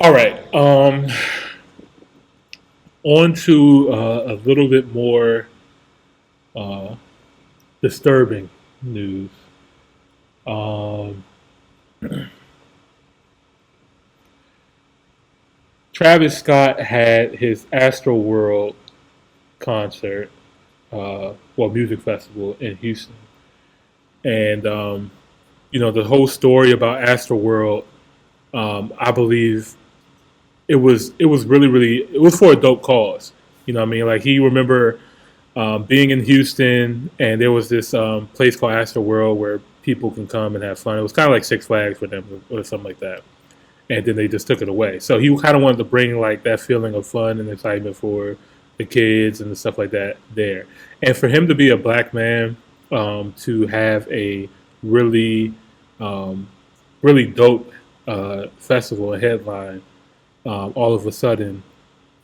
All right. On to a little bit more uh, disturbing news. Um, Travis Scott had his Astro World concert, music festival in Houston, and the whole story about Astro World. I believe it was really it was for a dope cause. You know what I mean? Like he remember being in Houston, and there was this place called Astro World where people can come and have fun. It was kind of like Six Flags for them or something like that. And then they just took it away. So he kind of wanted to bring like that feeling of fun and excitement for the kids and the stuff like that there. And for him to be a black man, to have a really, um, really dope festival and headline, all of a sudden,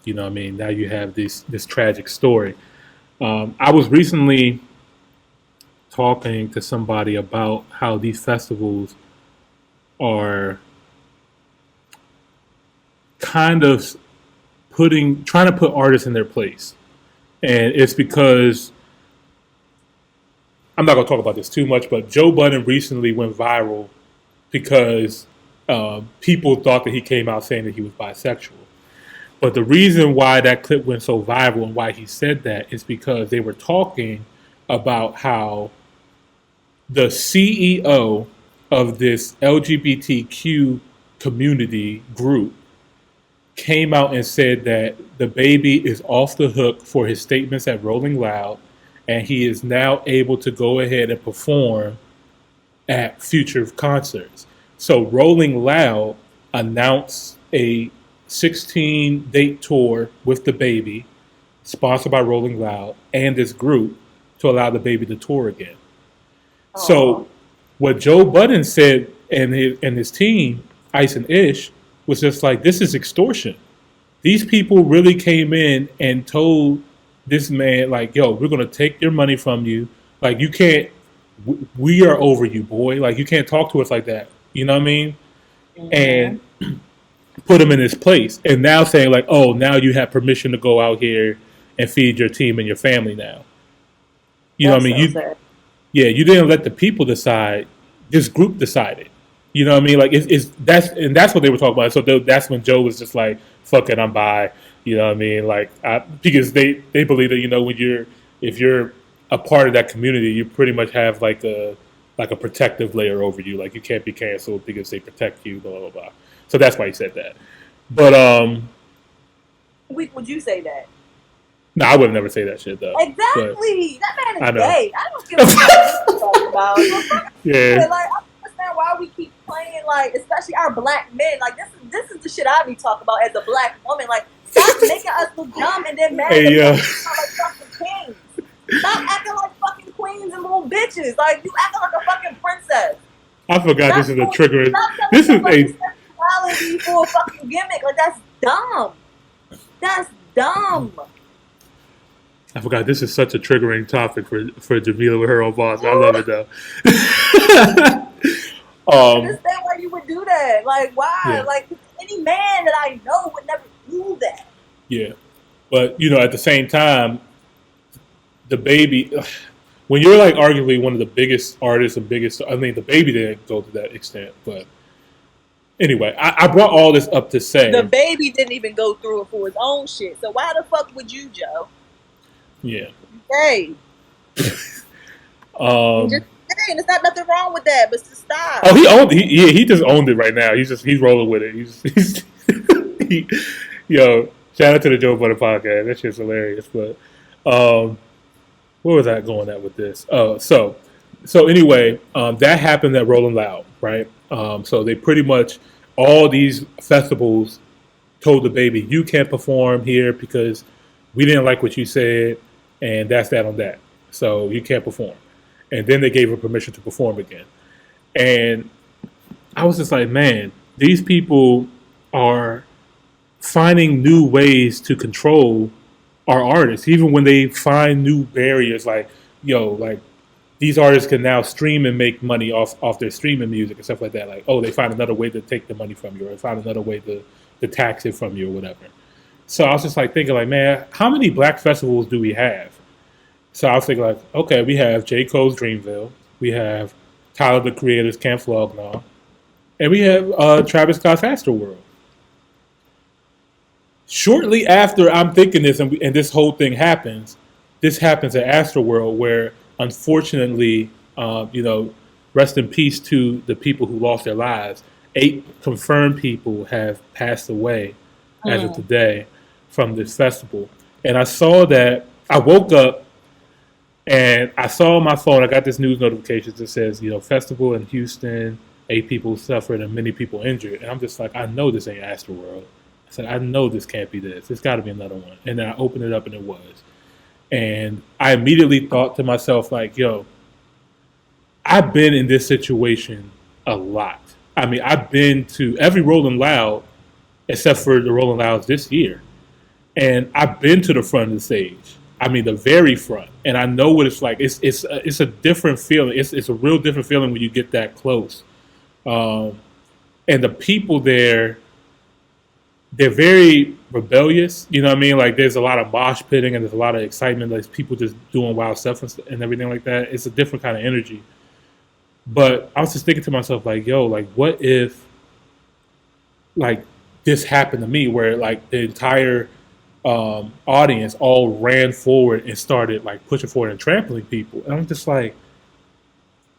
you know what I mean? Now you have this tragic story. I was recently talking to somebody about how these festivals are kind of trying to put artists in their place. And it's because I'm not going to talk about this too much, but Joe Budden recently went viral because people thought that he came out saying that he was bisexual. But the reason why that clip went so viral and why he said that is because they were talking about how the CEO of this LGBTQ community group came out and said that the baby is off the hook for his statements at Rolling Loud, and he is now able to go ahead and perform at future concerts. So Rolling Loud announced a 16 date tour with the baby, sponsored by Rolling Loud and this group, to allow the baby to tour again. Oh, So what Joe Budden said and his team, Ice and Ish, was just like, this is extortion. These people really came in and told this man, like, yo, we're gonna take your money from you. Like, you can't. We are over you, boy. Like, you can't talk to us like that. You know what I mean? hmm And put him in his place. And now saying like, oh, now you have permission to go out here and feed your team and your family now. You know what I that's mean? so sad. Yeah, you didn't let the people decide. This group decided. You know what I mean? Like it's that's what they were talking about. So that's when Joe was just like, "Fuck it, I'm bi." You know what I mean? Because they believe that when you're if you're a part of that community, you pretty much have like a protective layer over you. Like you can't be canceled because they protect you. Blah blah blah. So that's why he said that. But Week would you say that? no, I would never say that shit though. But Exactly. That man I is know. gay. I don't give a fuck what you talking about. You know, fuck Yeah, it. Like, I don't understand why we keep playing, like, especially our black men. Like, this is the shit I be talking about as a black woman. Like, stop making us look dumb and then mad that hey, we don't sound like fucking kings. Stop acting like fucking queens and little bitches. Like, you acting like a fucking princess. I forgot Stop this is a doing, trigger. stop telling This your is fucking a sexuality for a fucking gimmick. Like, that's dumb. That's dumb. I forgot this is such a triggering topic for Jamila with her own boss. I love it Ooh, though. um, understand why you would do that. Like, why? yeah, Like, any man that I know would never do that. yeah, but at the same time, the baby, when you're like arguably one of the biggest artists and biggest, I mean, the baby didn't go to that extent, but anyway, I brought all this up to The say, baby didn't even go through it for his own shit. So why the fuck would you, Joe? yeah, Hey, I'm just um, saying, there's not nothing wrong with that, but just oh, stop. he just owned it right now. He's rolling with it. He, yo, shout out to the Joe Budden podcast. That shit's hilarious. But um, where was I going at with this? So anyway, that happened at Rolling Loud, right? So they pretty much all these festivals told the baby, you can't perform here because we didn't like what you said, and that's that on that. So you can't perform. And then they gave her permission to perform again. And I was just like, man, these people are finding new ways to control our artists, even when they find new barriers, like, yo, like these artists can now stream and make money off their streaming music and stuff like that. Like, oh, they find another way to take the money from you, or they find another way to tax it from you, or whatever. So I was just like thinking, like, man, how many black festivals do we have? So I was thinking, like, okay, we have J. Cole's Dreamville, we have Tyler the Creator's Camp Flog Gnaw, and we have Travis Scott's Astroworld. Shortly after I'm thinking this, and this whole thing happens, this happens at Astroworld, where unfortunately, rest in peace to the people who lost their lives. 8 confirmed people have passed away as of today from this festival. And I saw that, I woke up and I saw on my phone, I got this news notification that says, festival in Houston, 8 people suffered and many people injured. And I'm just like, I know this ain't Astroworld. I said, I know this can't be this. It's got to be another one. And then I opened it up and it was. And I immediately thought to myself, like, yo, I've been in this situation a lot. I mean, I've been to every Rolling Loud except for the Rolling Louds this year. And I've been to the front of the stage. I mean, the very front. And I know what it's like. It's a different feeling. It's a real different feeling when you get that close. And the people there, they're very rebellious, you know what I mean? Like, there's a lot of mosh pitting and there's a lot of excitement. There's people just doing wild stuff and everything like that. It's a different kind of energy. But I was just thinking to myself, like, yo, like, what if, like, this happened to me, where, like, the entire audience all ran forward and started, like, pushing forward and trampling people. And I'm just like,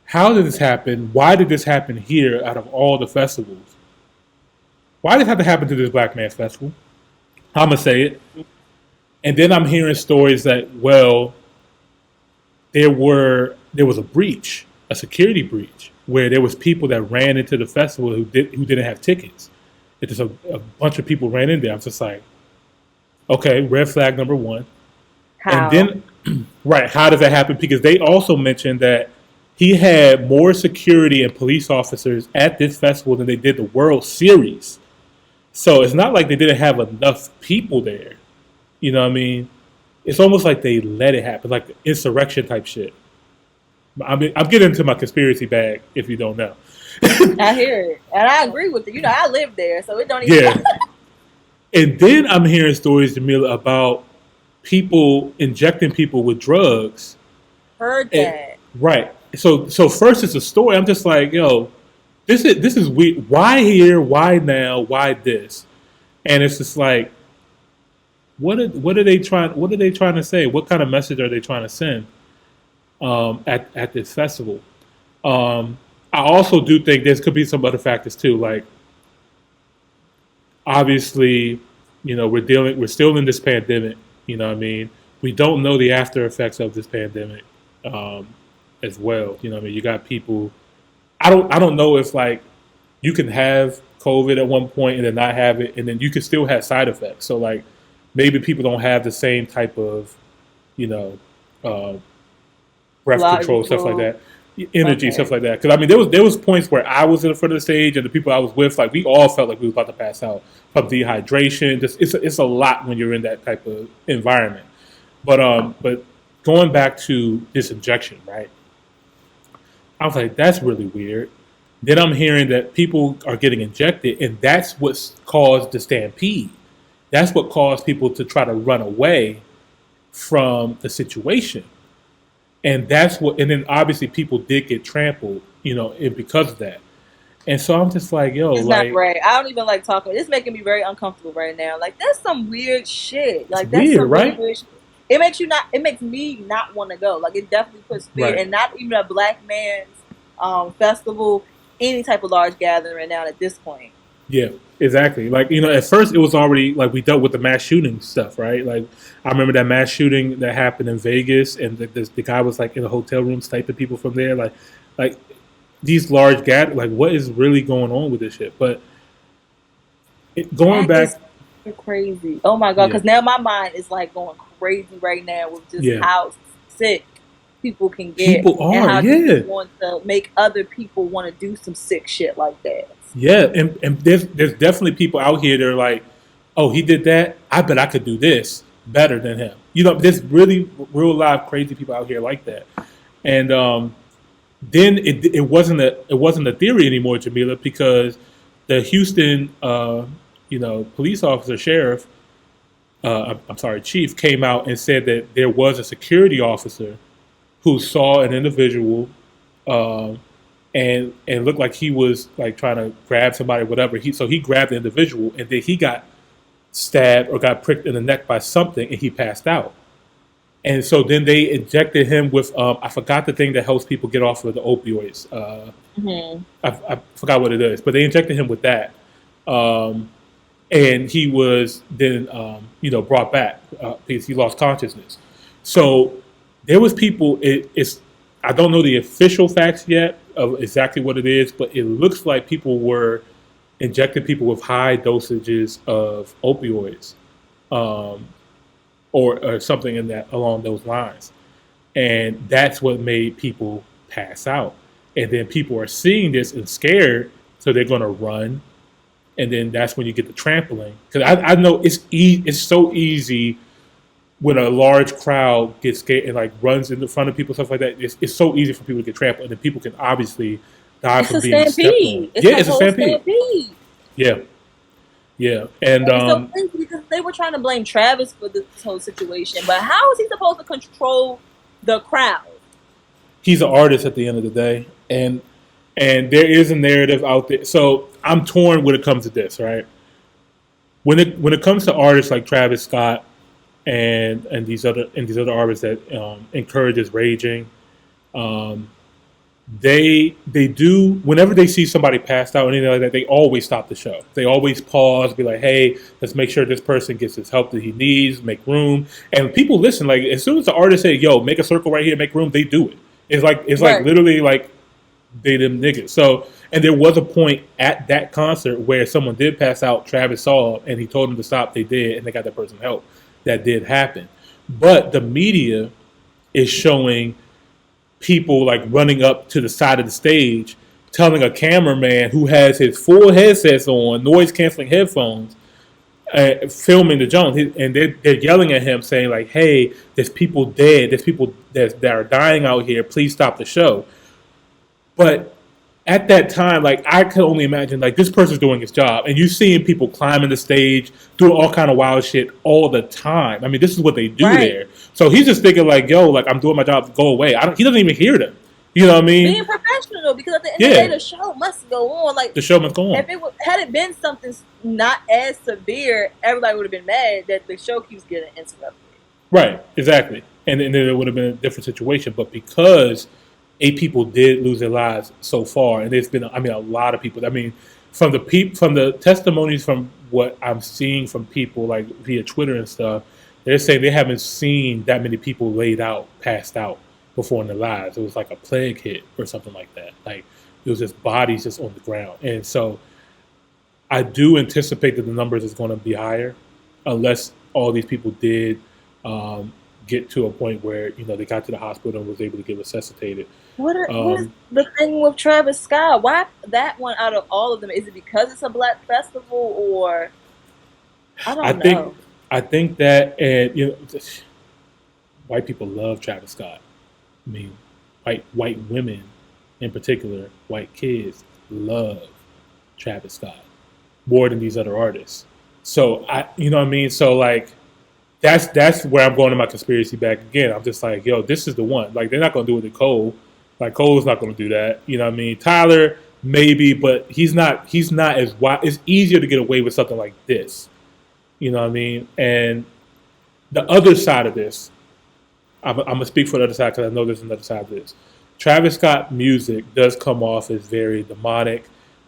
how did this happen? Why did this happen here out of all the festivals? Why did it have to happen to this Black Man's Festival? I'm going to say it. And then I'm hearing stories that, well, there was a breach, a security breach, where there was people that ran into the festival who didn't have tickets. It's just a bunch of people ran in there. I'm just like, okay, red flag number 1. How? And then, right, how does that happen? Because they also mentioned that he had more security and police officers at this festival than they did the World Series. So it's not like they didn't have enough people there. You know what I mean? It's almost like they let it happen, like insurrection type shit. I'm getting into my conspiracy bag, if you don't know. I hear it. And I agree with it. I live there, so it don't even Yeah. And then I'm hearing stories, Jamila, about people injecting people with drugs. Heard that. Right. So first it's a story. I'm just like, yo, this is weird. Why here? Why now? Why this? And it's just like, what are they trying to say? What kind of message are they trying to send at this festival? I also do think there could be some other factors too. Like, obviously, we're still in this pandemic. You know what I mean? We don't know the after effects of this pandemic as well. You know what I mean? You got people. I don't know if, like, you can have COVID at one point and then not have it, and then you can still have side effects. So, like, maybe people don't have the same type of, breath control, stuff like that, energy, stuff like that. Because I mean, there was points where I was in the front of the stage and the people I was with, like, we all felt like we was about to pass out from dehydration. Just it's a lot when you're in that type of environment. But going back to this injection, right? I was like, that's really weird. Then I'm hearing that people are getting injected, and that's what's caused the stampede. That's what caused people to try to run away from the situation. And then obviously people did get trampled, and because of that. And so I'm just like, yo, it's like, not right. I don't even like talking. It's making me very uncomfortable right now. Like, that's some weird shit. Like, that's weird, some right? Weird shit. It makes me not want to go. Like, it definitely puts fear, Right. and not even a Black Man's festival, any type of large gathering right now at this point. Yeah, exactly. Like, at first it was already, like, we dealt with the mass shooting stuff, right? Like, I remember that mass shooting that happened in Vegas, and the guy was, like, in a hotel room sniping people from there. Like these large gatherings, like, what is really going on with this shit? But going back, is crazy. Oh my god! Because now my mind is, like, going crazy right now with just how sick people can get. People are, and how people want to make other people want to do some sick shit like that. Yeah, and there's definitely people out here that are like, oh, he did that, I bet I could do this better than him. There's really real live crazy people out here like that. And then it wasn't a theory anymore, Jamila, because the Houston police officer, sheriff, I'm sorry, chief, came out and said that there was a security officer who saw an individual, and looked like he was like trying to grab somebody, whatever. He grabbed the individual, and then he got stabbed or got pricked in the neck by something, and he passed out. And so then they injected him with I forgot the thing that helps people get off of the opioids. I forgot what it is, but they injected him with that, and he was then brought back because he lost consciousness. So there was people. It's I don't know the official facts yet of exactly what it is, but it looks like people were injecting people with high dosages of opioids. Or something in that along those lines, and that's what made people pass out. And then people are seeing this and scared, so they're going to run, and then that's when you get the trampling. Because I know it's so easy when a large crowd gets scared and like runs in the front of people, stuff like that. It's so easy for people to get trampled, and then people can obviously die from being stepped on. It's a stampede. Yeah. Yeah, and so because they were trying to blame Travis for this whole situation, but how is he supposed to control the crowd? He's an artist at the end of the day, and there is a narrative out there. So I'm torn when it comes to this, right? When it comes to artists like Travis Scott and these other artists that encourages raging, they do whenever they see somebody passed out or anything like that, they always stop the show. They always pause, be like, hey, let's make sure this person gets his help that he needs, make room. And people listen. Like as soon as the artist say, yo, make a circle right here, make room, they do it. It's like literally like they them niggas. So, and there was a point at that concert where someone did pass out, Travis saw, and he told them to stop, they did, and they got that person help. That did happen. But the media is showing people like running up to the side of the stage, telling a cameraman who has his full headsets on, noise canceling headphones, filming the Jones, and they're yelling at him, saying like, "Hey, there's people dead. There's people that are dying out here. Please stop the show." But at that time, like I could only imagine, like this person's doing his job, and you seeing people climbing the stage, doing all kind of wild shit all the time. I mean, this is what they do there. So he's just thinking like, "Yo, like I'm doing my job. Go away." He doesn't even hear them. You know what I mean? Being professional, because at the end of the day, the show must go on. Like the show must go on. Had it been something not as severe, everybody would have been mad that the show keeps getting interrupted. Right, exactly, and then it would have been a different situation. But because 8 people did lose their lives so far, and there's been, a lot of people. I mean, from the testimonies from what I'm seeing from people like via Twitter and stuff, they're saying they haven't seen that many people passed out before in their lives. It was like a plague hit or something like that. Like it was just bodies just on the ground, and so I do anticipate that the numbers is going to be higher, unless all these people did get to a point where they got to the hospital and was able to get resuscitated. What is the thing with Travis Scott? Why that one out of all of them? Is it because it's a black festival, or I don't know? I think that, and white people love Travis Scott. I mean, white women in particular, white kids love Travis Scott more than these other artists. So you know what I mean? So like that's where I'm going to my conspiracy back again. I'm just like, yo, this is the one. Like they're not going to do it to Cole. Like Cole's not going to do that. You know what I mean? Tyler maybe, but he's not as wild. It's easier to get away with something like this. You know what I mean? And the other side of this, I'm going to speak for the other side because I know there's another side of this. Travis Scott music does come off as very demonic,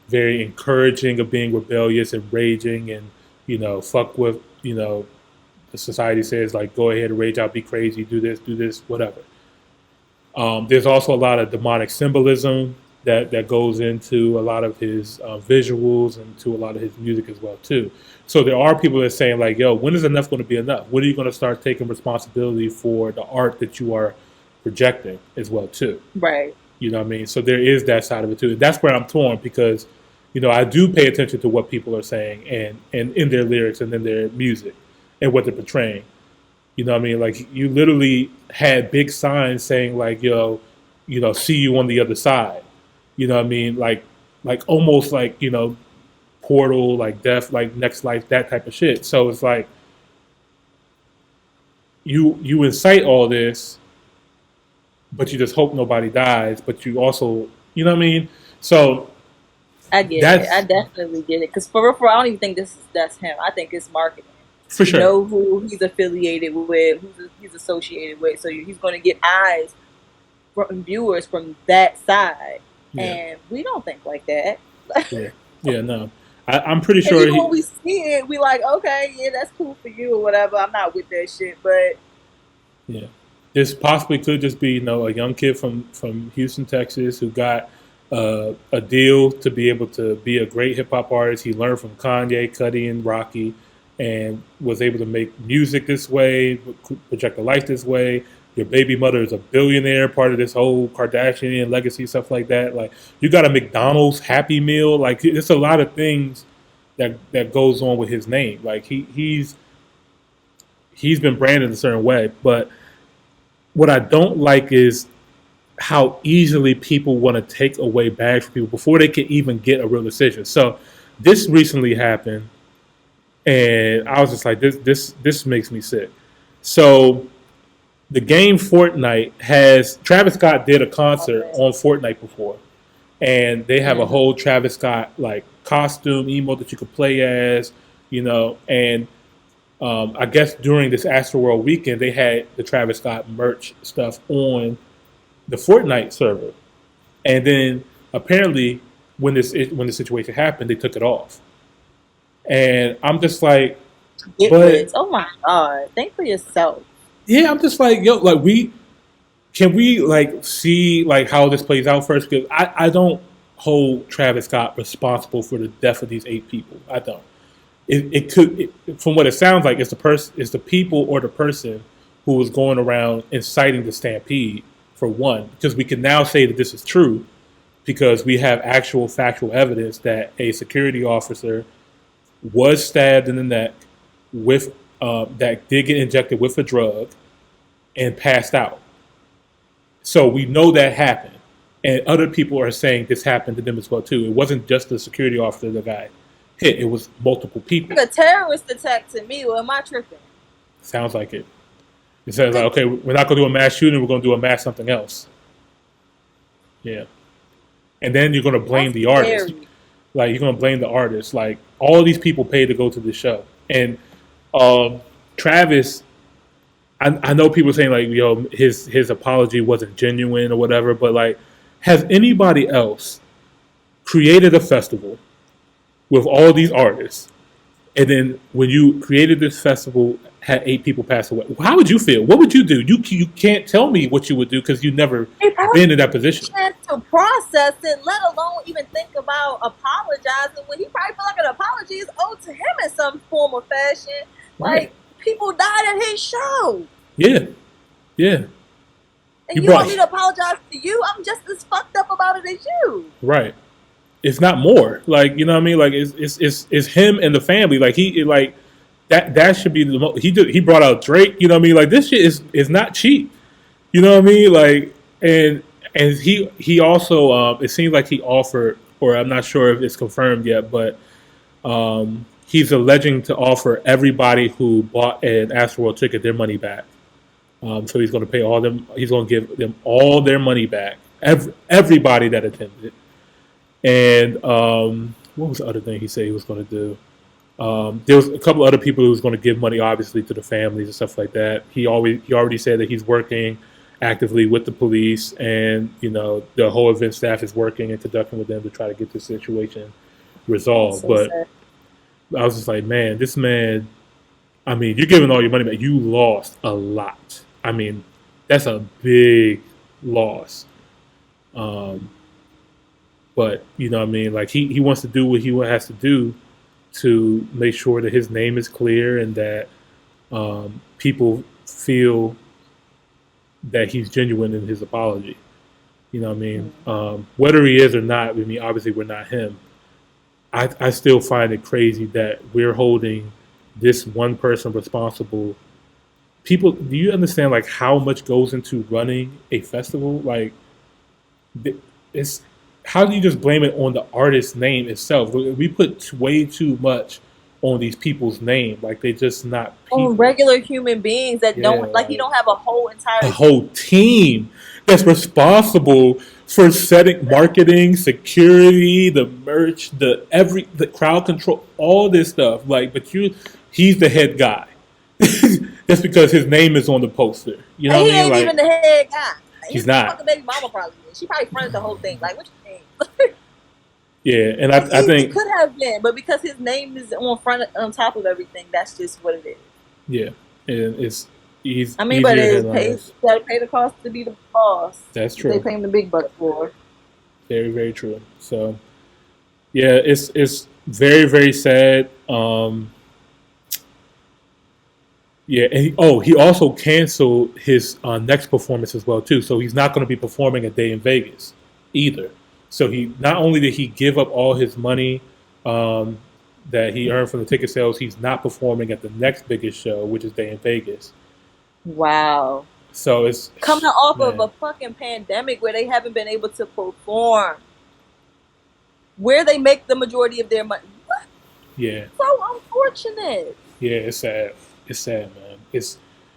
very encouraging of being rebellious and raging and, fuck with, the society says, like, go ahead and rage out, be crazy, do this, whatever. There's also a lot of demonic symbolism that goes into a lot of his visuals and to a lot of his music as well, too. So there are people that are saying, like, yo, when is enough going to be enough? When are you going to start taking responsibility for the art that you are projecting as well, too? Right. You know what I mean? So there is that side of it, too. And that's where I'm torn because, I do pay attention to what people are saying and in their lyrics and in their music and what they're portraying. You know what I mean? Like, you literally had big signs saying, like, yo, see you on the other side. You know what I mean? Like almost like, portal, like death, like next life, that type of shit. So it's like you incite all this, but you just hope nobody dies. But you also, you know what I mean? So I get it. I that's definitely get it. Because for real, I don't even think that's him. I think it's marketing. for You sure. know who he's affiliated with, who he's associated with. So he's going to get eyes from viewers from that side. Yeah, And we don't think like that. yeah, yeah. No, I'm pretty And sure even when he. we see it, we like, okay, yeah, that's cool for you or whatever. I'm not with that shit. But Yeah, this possibly could just be a young kid from Houston, Texas, who got a deal to be able to be a great hip hop artist. He learned from Kanye, Cudi, and Rocky, and was able to make music this way, project a life this way. Your baby mother is a billionaire, part of this whole Kardashian legacy, stuff like that. Like you got a McDonald's Happy Meal. Like it's a lot of things that goes on with his name. Like he's been branded a certain way, but what I don't like is how easily people want to take away bags from people before they can even get a real decision. So this recently happened, and I was just like, this makes me sick. So the game Fortnite has Travis Scott did a concert okay. on Fortnite before, and they have a Mm-hmm. whole Travis Scott like costume emote that you could play as, and I guess during this Astro World weekend, they had the Travis Scott merch stuff on the Fortnite server, and then apparently when the situation happened, they took it off, and I'm just like, but Dickens. Oh my God. Think for yourself. yeah, I'm just like, yo, like we like see like how this plays out first because I don't hold Travis Scott responsible for the death of these 8 people. I don't. From what it sounds like, it's the people or the person who was going around inciting the stampede for one, because we can now say that this is true because we have actual factual evidence that a security officer was stabbed in the neck with that did get injected with a drug and passed out. So we know that happened, and other people are saying this happened to them as well too. It wasn't just the security officer that got hit; it was multiple people. Like a terrorist attack to me, or am I tripping? Sounds like it. It says like, okay, we're not going to do a mass shooting. We're going to do a mass something else. Yeah, and then you're going to blame That's the artist. scary. Like you're going to blame the artist. Like all of these people paid to go to the show, and Travis. I know people saying like, his apology wasn't genuine or whatever, but like, has anybody else created a festival with all these artists, and then when you created this festival, had 8 people pass away? How would you feel? What would you do? You can't tell me what you would do because you've never He probably been in that position. had to process it, let alone even think about apologizing when he probably feel like an apology is owed to him in some form or fashion. Right? Like, people died at his show. Yeah, yeah. And You you want brought me to apologize to you? I'm just as fucked up about it as you. right. It's not more like you know what I mean. Like it's him and the family. Like that should be the he brought out Drake. You know what I mean. Like this shit is not cheap. You know what I mean. Like and he also it seems like he offered, or I'm not sure if it's confirmed yet, but he's alleging to offer everybody who bought an Astroworld ticket their money back. So he's going to pay all them. He's going to give them all their money back. Everybody that attended. And what was the other thing he said he was going to do? There was a couple other people who was going to give money, obviously, to the families and stuff like that. He already said that he's working actively with the police, and the whole event staff is working and conducting with them to try to get this situation resolved. So But sad. I was just like, man, this man. I mean, you're giving all your money back. You lost a lot. I mean, that's a big loss. Um, but you know what I mean? Like he wants to do what he has to do to make sure that his name is clear and that people feel that he's genuine in his apology. You know what I mean? Whether he is or not, I mean, obviously we're not him. I still find it crazy that we're holding this one person responsible. People, do you understand like how much goes into running a festival? Like it's how do you just blame it on the artist's name itself? We put way too much on these people's name, like they just not On people. regular human beings that Yeah, don't like, he don't have a whole a entire whole team that's responsible for setting marketing, security, the merch, the crowd control, all this stuff. Like, but he's the head guy. Just because his name is on the poster. You know and what he I mean? ain't Like, even the head guy. he's His not. fucking baby mama probably is. She probably fronted the whole thing. Like, what you think? Yeah, and He I easily think could have been, but because his name is on top of everything, that's just what it is. yeah, and it's he's I mean, but easier it pays. headliners. You gotta pay the cost to be the boss. That's They true. pay him the big bucks for. Very, very true. So yeah, it's very, very sad. Yeah, and he also canceled his next performance as well too. So he's not going to be performing a day in Vegas either. So he not only did he give up all his money um, that he earned from the ticket sales, he's not performing at the next biggest show, which is Day in Vegas. Wow. So it's Coming off of man, a fucking pandemic where they haven't been able to perform, where they make the majority of their money. What? yeah, So unfortunate. yeah, it's sad. It's sad, man.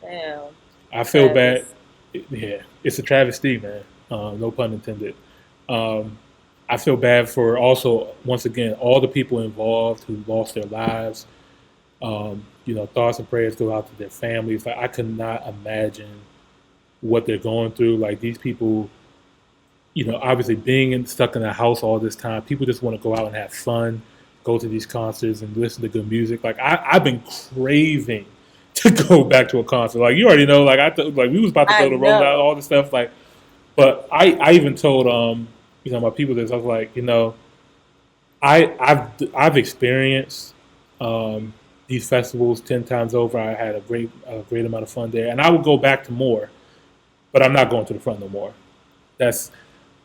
Damn. I feel That bad. is- Yeah, it's a travesty, man. No pun intended. I feel bad for also, once again, all the people involved who lost their lives. Thoughts and prayers go out to their families. Like, I could not imagine what they're going through. Like, these people, obviously stuck in a house all this time, people just want to go out and have fun, go to these concerts and listen to good music. Like, I've been craving to go back to a concert. Like, you already know, like like we was about to go I to Rolling Out, know. all this stuff. Like, but I even told my people this. I was like, I've experienced these festivals 10 times over. I had a great amount of fun there, and I would go back to more. But I'm not going to the front no more. That's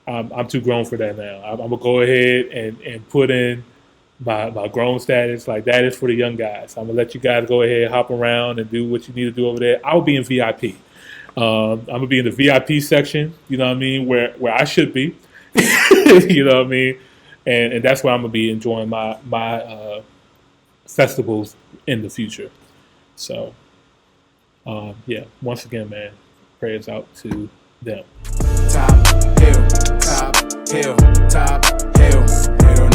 I'm too grown for that now. I'm gonna go ahead and put in my grown status. Like, that is for the young guys. I'm gonna let you guys go ahead, hop around, and do what you need to do over there. I'll be in VIP. I'm gonna be in the VIP section. You know what I mean? Where I should be. You know what I mean? And that's where I'm gonna be enjoying my festivals in the future. So yeah, once again, man, prayers out to them. Top hill, top hill, top hill. They don't